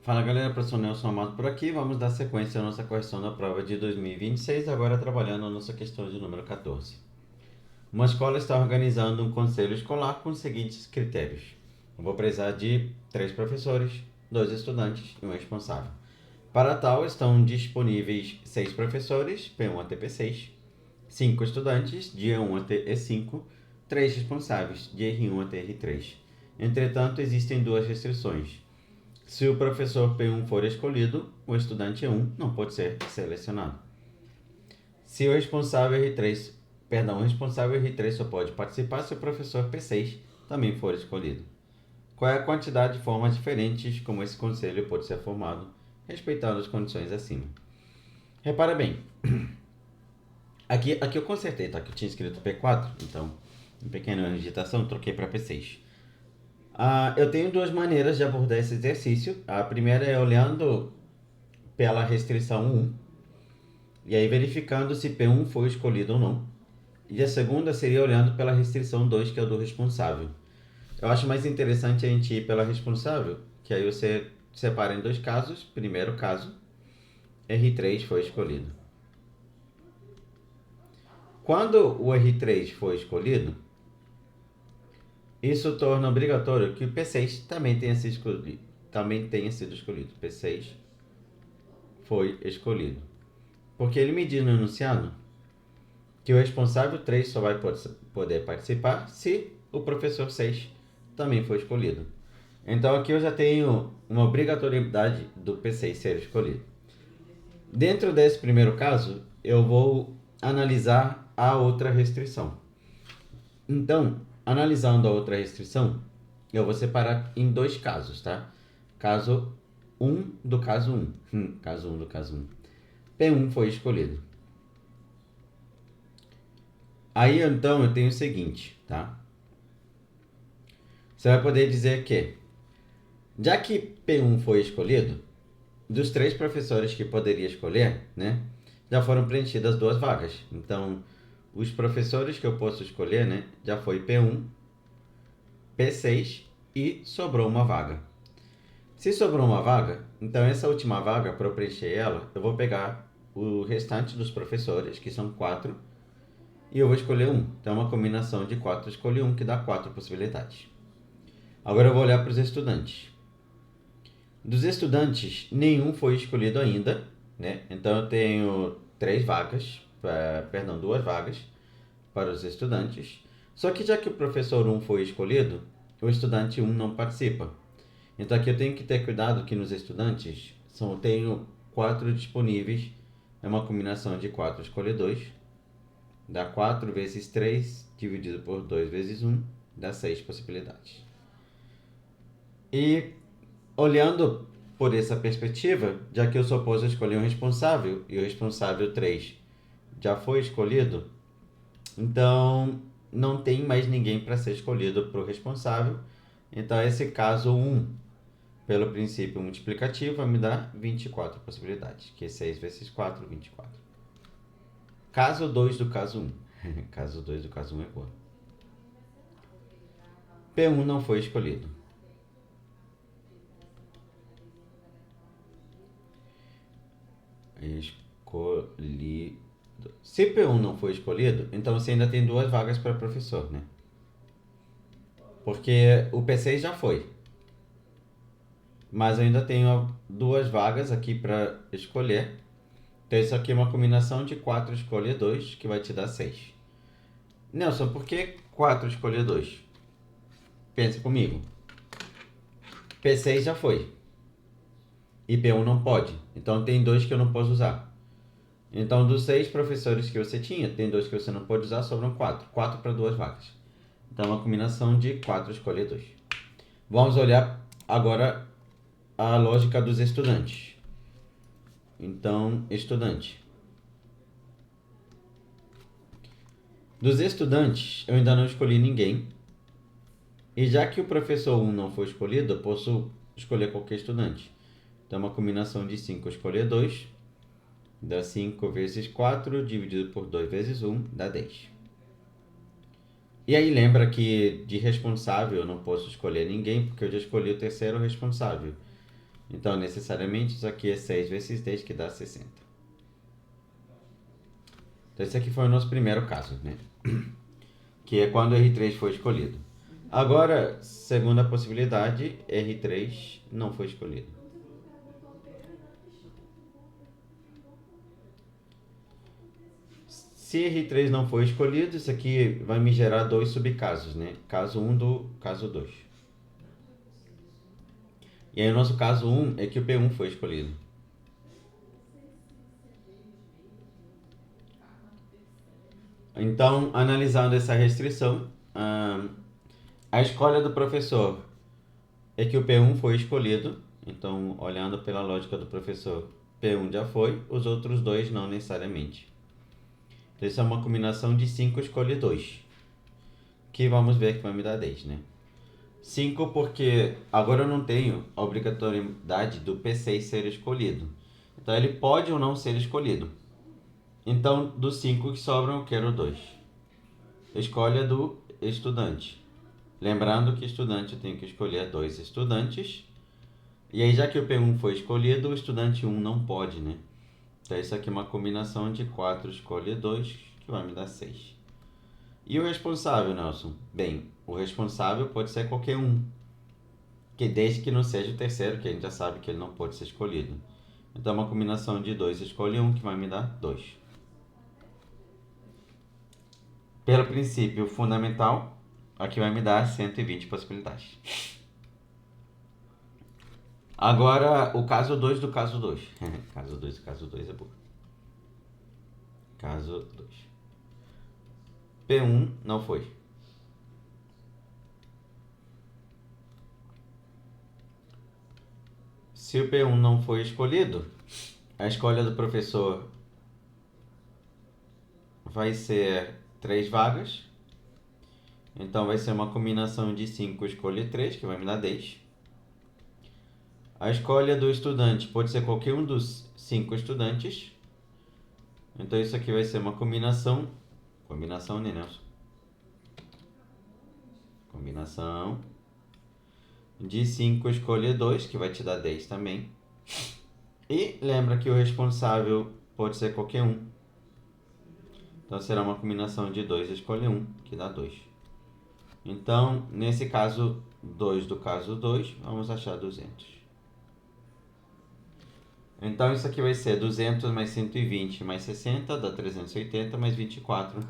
Fala galera, professor Nelson Amado por aqui. Vamos dar sequência à nossa correção da prova de 2026, agora trabalhando a nossa questão de número 14. Uma escola está organizando um conselho escolar com os seguintes critérios. Eu vou precisar de 3 professores, 2 estudantes e um responsável. Para tal, estão disponíveis 6 professores, P1 até P6, 5 estudantes, de E1 até E5, 3 responsáveis, de R1 até R3. Entretanto, existem 2 restrições. Se o professor P1 for escolhido, o estudante E1 não pode ser selecionado. Se o responsável o responsável R3 só pode participar se o professor P6 também for escolhido. Qual é a quantidade de formas diferentes como esse conselho pode ser formado, respeitando as condições acima? Repara bem, aqui eu consertei, tá? Que eu tinha escrito P4, então, em pequena digitação, troquei para P6. Eu tenho 2 maneiras de abordar esse exercício. A primeira é olhando pela restrição 1, e aí verificando se P1 foi escolhido ou não. E a segunda seria olhando pela restrição 2, que é o do responsável. Eu acho mais interessante a gente ir pela responsável, que aí você separa em 2 casos. Primeiro caso, R3 foi escolhido. Quando o R3 foi escolhido, isso torna obrigatório que o P6 também tenha sido escolhido. P6 foi escolhido. Porque ele me diz no enunciado que o responsável 3 só vai poder participar se o professor 6 também for escolhido. Então aqui eu já tenho uma obrigatoriedade do P6 ser escolhido. Dentro desse primeiro caso, eu vou analisar a outra restrição. Então, analisando a outra restrição, eu vou separar em 2 casos, tá? Caso 1 do caso 1. Caso 1 do caso 1. P1 foi escolhido. Aí então eu tenho o seguinte, tá? Você vai poder dizer que, já que P1 foi escolhido, dos 3 professores que poderia escolher, né, já foram preenchidas 2 vagas. Então, os professores que eu posso escolher, né, já foi P1, P6 e sobrou uma vaga. Se sobrou uma vaga, então essa última vaga, para eu preencher ela, eu vou pegar o restante dos professores, que são 4, e eu vou escolher um. Então, é uma combinação de 4, escolhi um, que dá 4 possibilidades. Agora eu vou olhar para os estudantes. Dos estudantes, nenhum foi escolhido ainda, né? Então eu tenho 2 vagas para os estudantes. Só que já que o professor 1 foi escolhido, o estudante 1 não participa. Então aqui eu tenho que ter cuidado que nos estudantes eu tenho 4 disponíveis. É uma combinação de 4 escolher 2. Dá 4 vezes 3 dividido por 2 vezes 1, dá 6 possibilidades. E olhando por essa perspectiva, já que eu só posso escolher um responsável e o responsável 3 já foi escolhido, então não tem mais ninguém para ser escolhido para o responsável. Então esse caso 1, pelo princípio multiplicativo, vai me dar 24 possibilidades, que é 6 vezes 4, 24. Caso 2 do caso 1. Caso 2 do caso 1 é boa. P1 não foi escolhido. Escolhido. Se P1 não foi escolhido, então você ainda tem 2 vagas para professor, né? Porque o P6 já foi. Mas eu ainda tenho 2 vagas aqui para escolher. Então isso aqui é uma combinação de 4 escolher 2, que vai te dar 6. Nelson, por que 4 escolher 2? Pensa comigo. P6 já foi. E P1 não pode. Então tem 2 que eu não posso usar. Então dos 6 professores que você tinha, tem 2 que você não pode usar, sobram 4. 4 para 2 vagas. Então é uma combinação de 4 escolher 2. Vamos olhar agora a lógica dos estudantes. Então, estudante. Dos estudantes, eu ainda não escolhi ninguém. E já que o professor 1 não foi escolhido, eu posso escolher qualquer estudante. Então, uma combinação de 5 escolher 2, dá 5 vezes 4, dividido por 2 vezes 1, dá 10. E aí lembra que de responsável eu não posso escolher ninguém, porque eu já escolhi o terceiro responsável. Então, necessariamente, isso aqui é 6 vezes 10, que dá 60. Então, esse aqui foi o nosso primeiro caso, né? Que é quando R3 foi escolhido. Agora, segunda possibilidade, R3 não foi escolhido. Se R3 não foi escolhido, isso aqui vai me gerar dois subcasos, né? Caso 1 do caso 2. E aí o nosso caso 1 é que o P1 foi escolhido. Então, analisando essa restrição, a escolha do professor é que o P1 foi escolhido. Então, olhando pela lógica do professor, P1 já foi, os outros dois não necessariamente. Então, isso é uma combinação de 5 escolhe 2, que vamos ver que vai me dar 10, né? 5 porque agora eu não tenho a obrigatoriedade do P6 ser escolhido. Então, ele pode ou não ser escolhido. Então, dos 5 que sobram, eu quero 2. Escolha do estudante. Lembrando que estudante eu tenho que escolher 2 estudantes. E aí, já que o P1 foi escolhido, o estudante 1 não pode, né? Então, isso aqui é uma combinação de 4 escolhe 2, que vai me dar 6. E o responsável, Nelson? Bem, o responsável pode ser qualquer um, que desde que não seja o terceiro, que a gente já sabe que ele não pode ser escolhido. Então, é uma combinação de 2 escolhe 1, que vai me dar 2. Pelo princípio fundamental, aqui vai me dar 120 possibilidades. Agora, o caso 2 do caso 2. Caso 2 do caso 2 é bom. Caso 2. P1 não foi. Se o P1 não foi escolhido, a escolha do professor vai ser 3 vagas. Então vai ser uma combinação de 5 escolhe 3, que vai me dar 10. A escolha do estudante pode ser qualquer um dos 5 estudantes. Então isso aqui vai ser uma combinação. Combinação, né, Nelson? Combinação de 5 escolhe 2, que vai te dar 10 também. E lembra que o responsável pode ser qualquer um. Então será uma combinação de 2 escolhe 1, que dá 2. Então, nesse caso 2 do caso 2, vamos achar 200. Então isso aqui vai ser 200 mais 120 mais 60, dá 380 mais 24.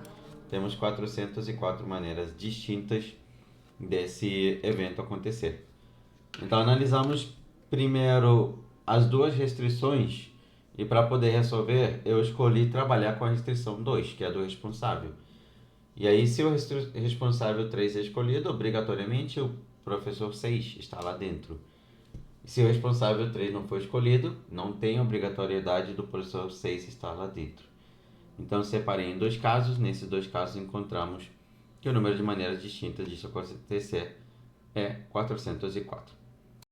Temos 404 maneiras distintas desse evento acontecer. Então analisamos primeiro as duas restrições e para poder resolver eu escolhi trabalhar com a restrição 2, que é a do responsável. E aí se o responsável 3 é escolhido, obrigatoriamente o professor 6 está lá dentro. Se o responsável 3 não for escolhido, não tem obrigatoriedade do professor 6 estar lá dentro. Então separei em dois casos, nesses dois casos encontramos que o número de maneiras distintas disso acontecer é 404.